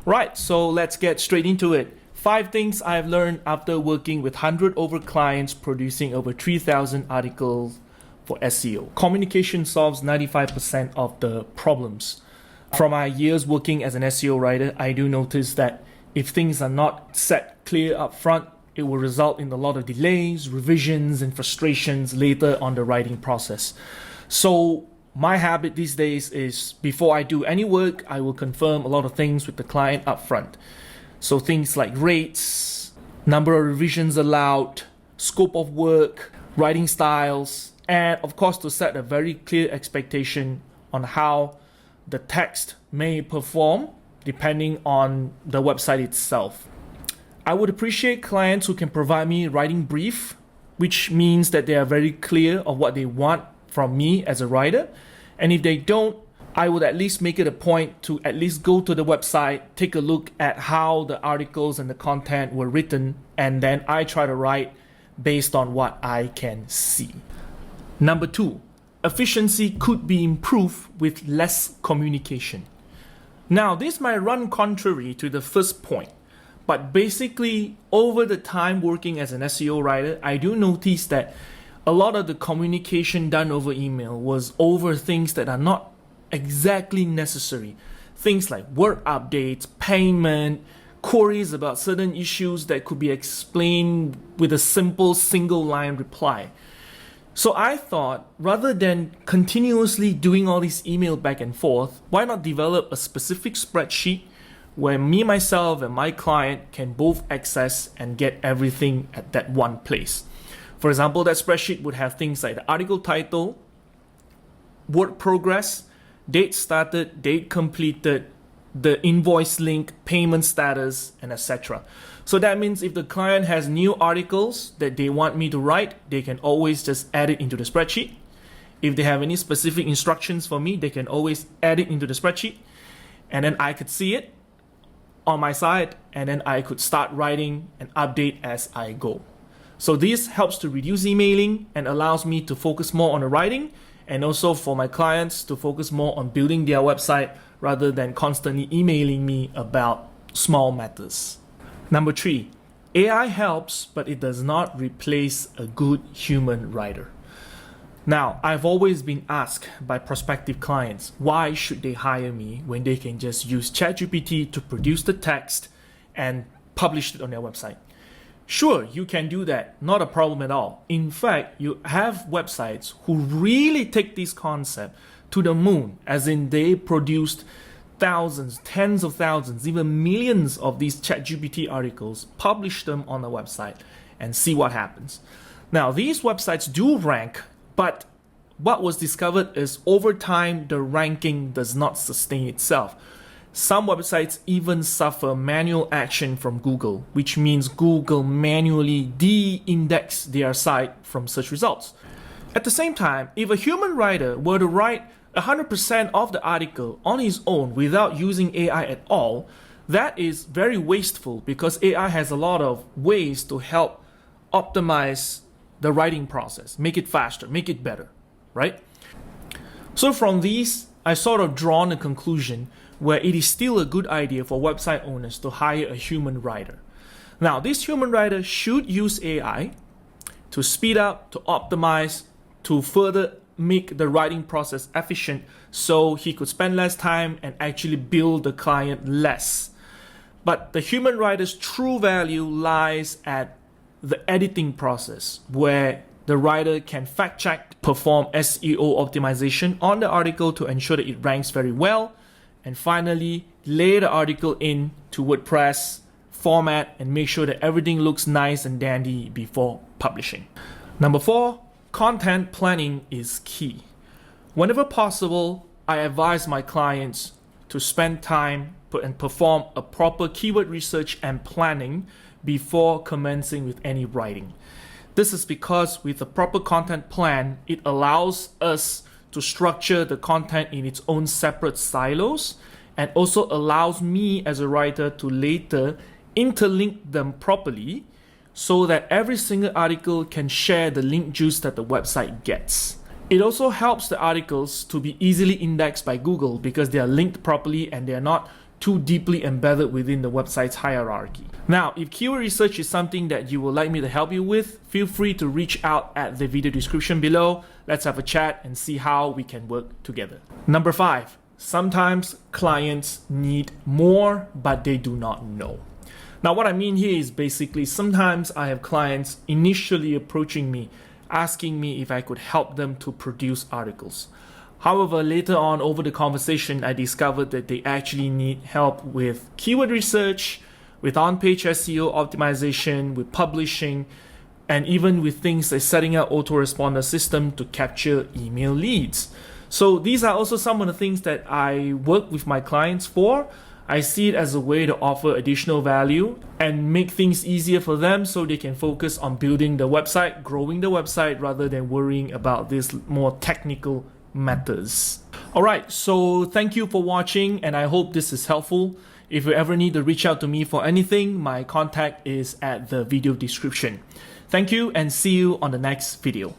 Right, so let's get straight into it. 5 things I've learned after working with 100 over clients producing over 3,000 articles for SEO. Communication solves 95% of the problems. From my years working as an SEO writer, I do notice that if things are not set clear up front, it will result in a lot of delays, revisions, and frustrations later on the writing process. So my habit these days is before I do any work, I will confirm a lot of things with the client up front. So things like rates, number of revisions allowed, scope of work, writing styles, and of course to set a very clear expectation on how the text may perform depending on the website itself. I would appreciate clients who can provide me writing brief, which means that they are very clear of what they want from me as a writer. And if they don't, I would at least make it a point to at least go to the website, take a look at how the articles and the content were written, and then I try to write based on what I can see. Number 2, efficiency could be improved with less communication. Now, this might run contrary to the first point, but basically over the time working as an SEO writer, I do notice that a lot of the communication done over email was over things that are not exactly necessary. Things like work updates, payment, queries about certain issues that could be explained with a simple single line reply. So I thought, rather than continuously doing all this email back and forth, why not develop a specific spreadsheet where me, myself, and my client can both access and get everything at that one place. For example, that spreadsheet would have things like the article title, work progress, date started, date completed, the invoice link, payment status, and etc. So that means if the client has new articles that they want me to write, they can always just add it into the spreadsheet. If they have any specific instructions for me, they can always add it into the spreadsheet. And then I could see it on my side, and then I could start writing and update as I go. So this helps to reduce emailing and allows me to focus more on the writing, and also for my clients to focus more on building their website rather than constantly emailing me about small matters. Number 3, AI helps, but it does not replace a good human writer. Now, I've always been asked by prospective clients, why should they hire me when they can just use ChatGPT to produce the text and publish it on their website? Sure, you can do that, not a problem at all. In fact, you have websites who really take this concept to the moon, as in they produced thousands, tens of thousands, even millions of these ChatGPT articles, publish them on the website, and see what happens. Now, these websites do rank, but what was discovered is over time, the ranking does not sustain itself. Some websites even suffer manual action from Google, which means Google manually de-index their site from search results. At the same time, if a human writer were to write 100% of the article on his own without using AI at all, that is very wasteful because AI has a lot of ways to help optimize the writing process, make it faster, make it better, right? So from these, I sort of drawn a conclusion where it is still a good idea for website owners to hire a human writer. Now, this human writer should use AI to speed up, to optimize, to further make the writing process efficient so he could spend less time and actually bill the client less. But the human writer's true value lies at the editing process, where the writer can fact check, perform SEO optimization on the article to ensure that it ranks very well, and finally lay the article in to WordPress, format, and make sure that everything looks nice and dandy before publishing. Number 4, content planning is key. Whenever possible, I advise my clients to spend time and perform a proper keyword research and planning before commencing with any writing. This is because with a proper content plan, it allows us to structure the content in its own separate silos, and also allows me as a writer to later interlink them properly so that every single article can share the link juice that the website gets. It also helps the articles to be easily indexed by Google because they are linked properly and they are not too deeply embedded within the website's hierarchy. Now, if keyword research is something that you would like me to help you with, feel free to reach out at the video description below. Let's have a chat and see how we can work together. Number 5, sometimes clients need more, but they do not know. Now, what I mean here is basically sometimes I have clients initially approaching me, asking me if I could help them to produce articles. However, later on over the conversation, I discovered that they actually need help with keyword research, with on-page SEO optimization, with publishing, and even with things like setting up autoresponder system to capture email leads. So these are also some of the things that I work with my clients for. I see it as a way to offer additional value and make things easier for them so they can focus on building the website, growing the website, rather than worrying about these more technical matters. Alright, so thank you for watching and I hope this is helpful. If you ever need to reach out to me for anything, my contact is at the video description. Thank you and see you on the next video.